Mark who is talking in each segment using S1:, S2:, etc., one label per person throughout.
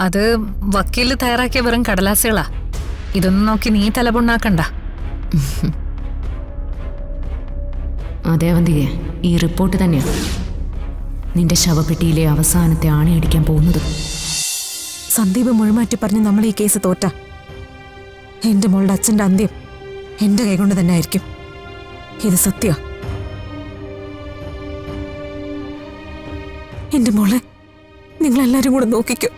S1: അത് വക്കീല് തയ്യാറാക്കിയ വെറും കടലാസുകളാ. ഇതൊന്നും നോക്കി നീ തലപുണ്ണാക്കണ്ട.
S2: അതെ അവന്തികെ, ഈ റിപ്പോർട്ട് തന്നെയാണ് നിന്റെ ശവപ്പെട്ടിയിലെ അവസാനത്തെ ആണിയടിക്കാൻ പോകുന്നത്.
S3: സന്ദീപ് മുഴുമാറ്റി പറഞ്ഞ് നമ്മൾ ഈ കേസ് തോറ്റ എന്റെ മോളുടെ അച്ഛന്റെ അന്ത്യം എന്റെ കൈകൊണ്ട് തന്നെ ആയിരിക്കും. ഇത് സത്യ. എന്റെ മോളെ നിങ്ങളെല്ലാരും കൂടെ നോക്കിക്കോ.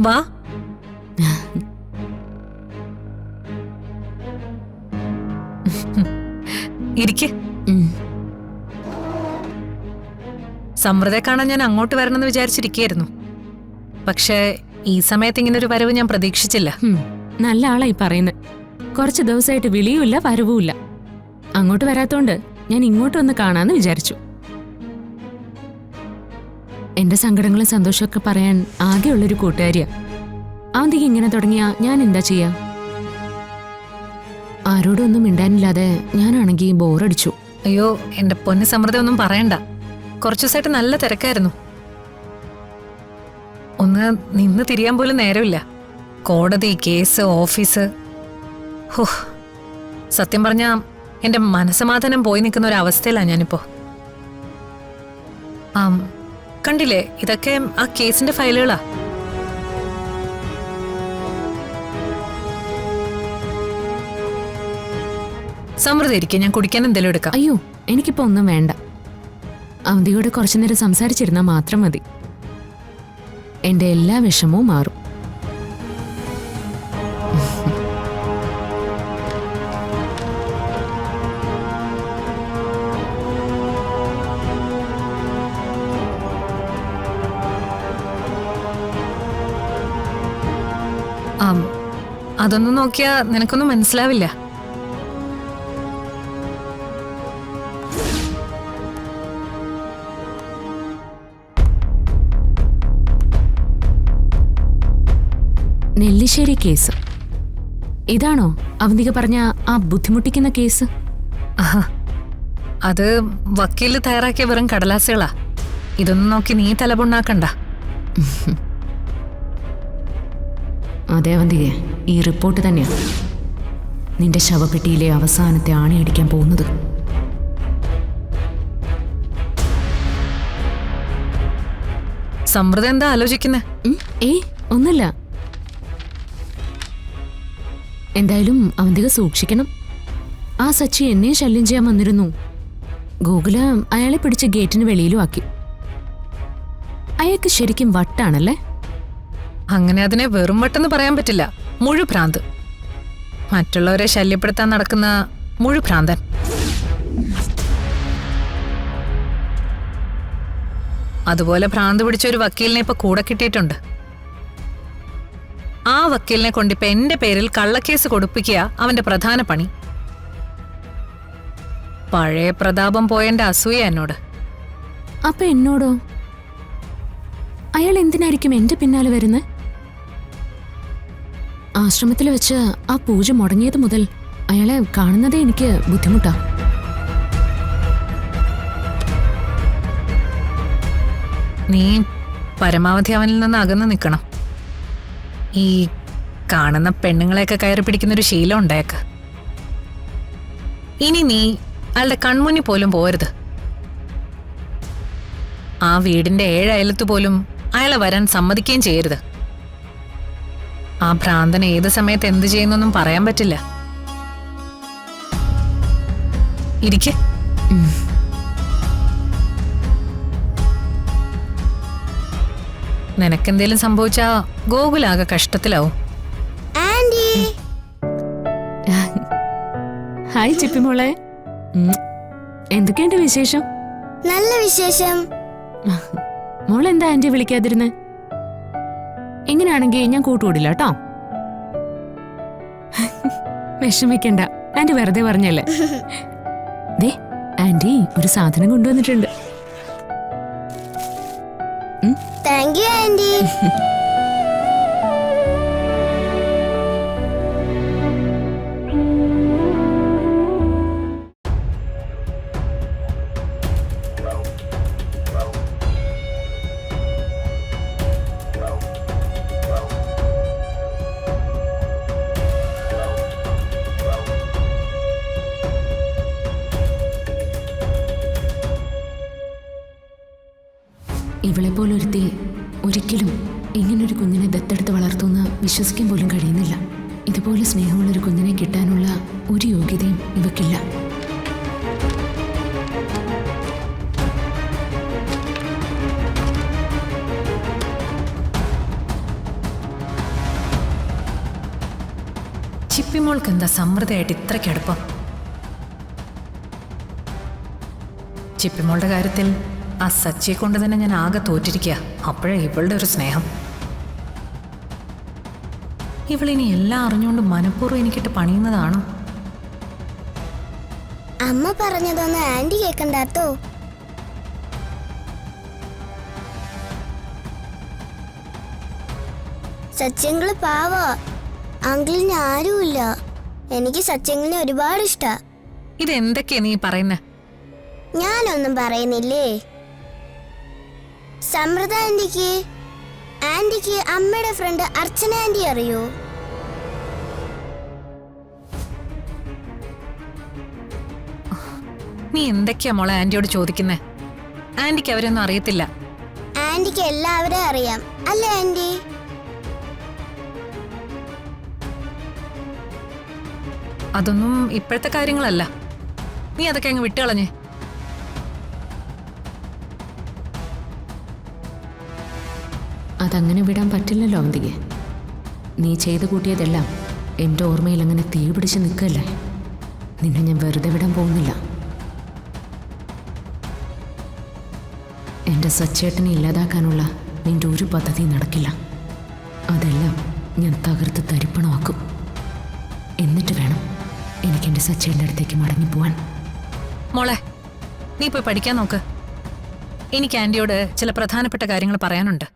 S1: വാ. ഇരിക്ക്. സമൃദ്ധയെ കാണാൻ ഞാൻ അങ്ങോട്ട് വരണമെന്ന് വിചാരിച്ചിരിക്കുകയായിരുന്നു. പക്ഷേ ഈ സമയത്ത് ഇങ്ങനൊരു വരവ് ഞാൻ പ്രതീക്ഷിച്ചില്ല.
S2: നല്ല ആളായി പറയുന്നത്. കുറച്ച് ദിവസമായിട്ട് വിളിയുമില്ല വരവുമില്ല. അങ്ങോട്ട് വരാത്തോണ്ട് ഞാൻ ഇങ്ങോട്ട് വന്ന് കാണാന്ന് വിചാരിച്ചു. എന്റെ സങ്കടങ്ങളും സന്തോഷമൊക്കെ പറയാൻ ആകെയുള്ളൊരു കൂട്ടുകാരിയാ. അവന്തിക്ക് ഇങ്ങനെ തുടങ്ങിയാ ഞാൻ എന്താ ചെയ്യാ? ആരോടൊന്നും മിണ്ടാനില്ലാതെ ഞാനാണെങ്കിൽ ബോറടിച്ചു.
S1: അയ്യോ എന്റെ പൊന്ന് സമൃദ്ധ, ഒന്നും പറയണ്ട. കുറച്ചു ദിവസമായിട്ട് നല്ല തിരക്കായിരുന്നു. ഒന്ന് നിന്ന് തിരിയാൻ പോലും നേരമില്ല. കോടതി, കേസ്, ഓഫീസ്. ഹോ, സത്യം പറഞ്ഞാ എന്റെ മനസ്സമാധാനം പോയി നിൽക്കുന്ന ഒരു അവസ്ഥയിലാണ് ഞാനിപ്പോ. കണ്ടില്ലേ, ഇതൊക്കെ ആ കേസിന്റെ ഫയലുകളാ. സമൃദ്ധ ഇരിക്കും, ഞാൻ കുടിക്കാൻ എന്തെങ്കിലും എടുക്കാം.
S2: അയ്യോ എനിക്കിപ്പോ ഒന്നും വേണ്ട. അവന്തിയോട് കുറച്ചു നേരം സംസാരിച്ചിരുന്നാൽ മാത്രം മതി. എന്റെ എല്ലാ വിഷമവും മാറും.
S1: അതൊന്നും നോക്കിയാ നിനക്കൊന്നും മനസ്സിലാവില്ല.
S2: നെല്ലിശ്ശേരി കേസ് ഇതാണോ അവന്തിക പറഞ്ഞ ആ ബുദ്ധിമുട്ടിക്കുന്ന കേസ്?
S1: അത് വക്കീല് തയ്യാറാക്കിയ വെറും കടലാസുകളാ. ഇതൊന്നും നോക്കി നീ തലപുണ്ണാക്കണ്ട.
S2: അതെ അവന്തികെ, ഈ റിപ്പോർട്ട് തന്നെയാണ് നിന്റെ ശവപ്പെട്ടിയിലെ അവസാനത്തെ ആണിയടിക്കാൻ പോകുന്നത്.
S1: സമൃദ്ധ എന്താ ആലോചിക്കുന്നേ?
S2: ഒന്നുമില്ല. എന്തായാലും അവന്തിക സൂക്ഷിക്കണം. ആ സച്ചി എന്നെ ശല്യം ചെയ്യാൻ വന്നിരുന്നു. ഗൂഗിള് അയാളെ പിടിച്ച് ഗേറ്റിന് വെളിയിലും ആക്കി. അയാൾക്ക് ശരിക്കും വട്ടാണല്ലേ?
S1: അങ്ങനെ അതിനെ വെറും വട്ടെന്ന് പറയാൻ പറ്റില്ല. മുഴുഭ്രാന്ത്. മറ്റുള്ളവരെ ശല്യപ്പെടുത്താൻ നടക്കുന്ന മുഴുഭ്രാന്തൻ. അതുപോലെ ഭ്രാന്ത് പിടിച്ച ഒരു വക്കീലിനെ ഇപ്പൊ കൂടെ കിട്ടിയിട്ടുണ്ട്. ആ വക്കീലിനെ കൊണ്ടിപ്പോ എന്റെ പേരിൽ കള്ളക്കേസ് കൊടുപ്പിക്കുക അവന്റെ പ്രധാന പണി. പഴയ പ്രതാപം പോയന്റെ അസൂയ എന്നോട്.
S2: അപ്പൊ എന്നോടോ? അയാൾ എന്തിനായിരിക്കും എന്റെ പിന്നാലെ വരുന്നത്? ആശ്രമത്തിൽ വെച്ച് ആ പൂജ മുടങ്ങിയത് മുതൽ അയാളെ കാണുന്നതേ എനിക്ക് ബുദ്ധിമുട്ടാ.
S1: നീ പരമാവധി അവനിൽ നിന്ന് അകന്ന് നിൽക്കണം. ഈ കാണുന്ന പെണ്ണുങ്ങളെയൊക്കെ കയറി പിടിക്കുന്നൊരു ശീലം ഉണ്ടായേക്ക്. ഇനി നീ അയാളുടെ കൺമുന്നിൽ പോലും പോരുത്. ആ വീടിന്റെ 7 അയലത്ത് പോലും അയാളെ വരാൻ സമ്മതിക്കുകയും ചെയ്യരുത്. ആ ഭ്രാന്തൻ ഏത് സമയത്ത് എന്ത് ചെയ്യുന്നൊന്നും പറയാൻ പറ്റില്ല. ഇരിക്കെ. നിനക്കെന്തേലും സംഭവിച്ചാ ഗോകുലാകെ കഷ്ടത്തിലാവും.
S2: ഹായ് ചിപ്പിമോളെ. എന്തൊക്കെയുണ്ട് വിശേഷം?
S4: നല്ല വിശേഷം.
S2: മോളെന്താ ആന്റി വിളിക്കാതിരുന്ന്? ഇങ്ങനെയാണെങ്കിൽ ഞാൻ കൂട്ടുകൂടില്ല കേട്ടോ. വിഷമിക്കണ്ട, ആന്റി വെറുതെ പറഞ്ഞല്ലേ. ദേ ആന്റി ഒരു സാധനം കൊണ്ടുവന്നിട്ടുണ്ട്.
S4: Thank you aunty.
S2: ഇവളെ പോലൊരുത്തി ഒരിക്കലും ഇങ്ങനൊരു കുഞ്ഞിനെ ദത്തെടുത്ത് വളർത്തുന്ന വിശ്വസിക്കാൻ പോലും കഴിയുന്നില്ല. ഇതുപോലെ സ്നേഹമുള്ളൊരു കുഞ്ഞിനെ കിട്ടാനുള്ള ഒരു യോഗ്യതയും ഇവക്കില്ല.
S1: ചിപ്പിമോൾക്ക് എന്താ സമൃദ്ധയായിട്ട് ഇത്രയ്ക്ക് അടുപ്പം? ചിപ്പിമോളുടെ കാര്യത്തിൽ ആ സച്ചിയെ കൊണ്ട് തന്നെ ഞാൻ ആകെ തോറ്റിരിക്കുക. അപ്പോഴേ ഇവളുടെ ഒരു സ്നേഹം. ഇവളിനി എല്ലാം അറിഞ്ഞുകൊണ്ട് മനഃപൂർവ്വം എനിക്കിട്ട് പണിയുന്നതാണോ?
S4: അമ്മ പറഞ്ഞതൊന്നും ആന്റി കേക്കണ്ടാത്തോ. സത്യങ്ങള് പാവാ. അങ്കിളിന് ആരുമില്ല. എനിക്ക് സത്യങ്ങളിനെ ഒരുപാട് ഇഷ്ടാ.
S1: ഇതെന്തൊക്കെയാ നീ പറയുന്നേ?
S4: ഞാനൊന്നും പറയുന്നില്ലേ. സമൃദ്ധ ആന്റിക്ക് അമ്മയുടെ ഫ്രണ്ട് അർച്ചന ആന്റി അറിയോ?
S1: നീ എന്തൊക്കെയാ മോളെ ആന്റിയോട് ചോദിക്കുന്നേ? ആന്റിക്ക് അവരൊന്നും അറിയത്തില്ല.
S4: ആന്റിക്ക് എല്ലാവരെയും അറിയാം അല്ലേ ആന്റി?
S1: അതൊന്നും ഇപ്പോഴത്തെ കാര്യങ്ങളല്ല. നീ അതൊക്കെ അങ്ങ് വിട്ടുകളഞ്ഞേ.
S2: അതങ്ങനെ വിടാൻ പറ്റില്ലല്ലോ അവന്തികെ. നീ ചെയ്തു കൂട്ടിയതെല്ലാം എൻ്റെ ഓർമ്മയിൽ അങ്ങനെ തീ പിടിച്ച് നിൽക്കല്ലേ. നിന്നെ ഞാൻ വെറുതെ വിടാൻ പോകുന്നില്ല. എൻ്റെ സച്ചേട്ടനെ ഇല്ലാതാക്കാനുള്ള നിന്റെ ഒരു പദ്ധതി നടക്കില്ല. അതെല്ലാം ഞാൻ തകർത്ത് തരിപ്പണമാക്കും. എന്നിട്ട് വേണം എനിക്ക് എൻ്റെ സച്ചേട്ടൻ്റെ അടുത്തേക്ക് മടങ്ങിപ്പോവാൻ.
S1: മോളെ, നീ പോയി പഠിക്കാൻ നോക്ക്. എനിക്ക് ആന്റിയോട് ചില പ്രധാനപ്പെട്ട കാര്യങ്ങൾ പറയാനുണ്ട്.